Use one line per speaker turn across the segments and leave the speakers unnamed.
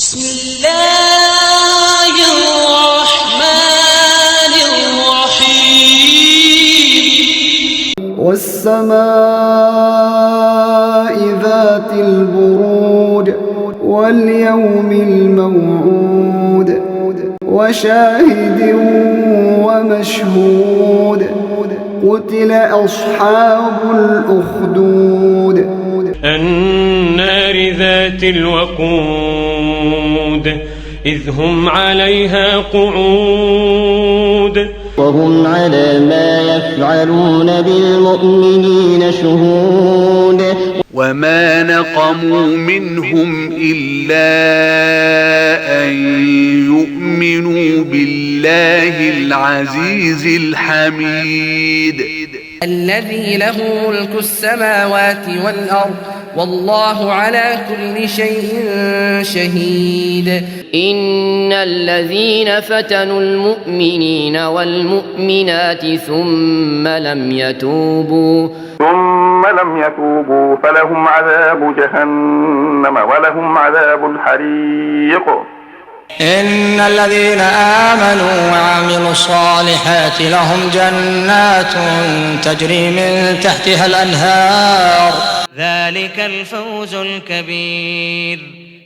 بسم الله الرحمن الرحيم
والسماء ذات البروج واليوم الموعود وشاهد ومشهود قتل أصحاب الأخدود
النار ذات الوقود إذ هم عليها قعود
وهم على ما يفعلون بالمؤمنين شهود
وما نقموا منهم إلا أن يؤمنوا بالله العزيز الحميد
الذي له ملك السماوات والأرض والله على كل شيء شهيد.
إن الذين فتنوا المؤمنين والمؤمنات ثم لم يتوبوا
فلهم عذاب جهنم ولهم عذاب الحريق.
إن الذين آمنوا وعملوا الصالحات لهم جنات تجري من تحتها الأنهار
ذلك الفوز الكبير.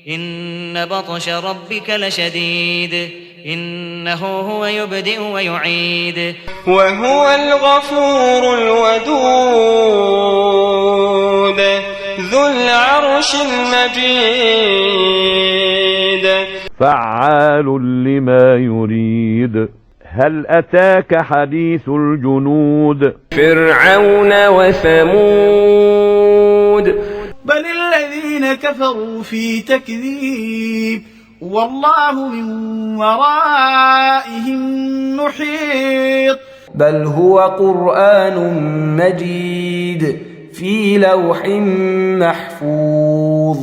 إن بطش ربك لشديد إنه هو يبدئ ويعيد
وهو الغفور الودود ذو العرش المجيد
فعال لما يريد. هل أتاك حديث الجنود
فرعون وثمود
بل الذين كفروا في تكذيب والله من ورائهم محيط.
بل هو قرآن مجيد في لوح محفوظ.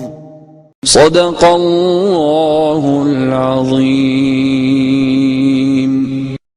صدق الله العظيم.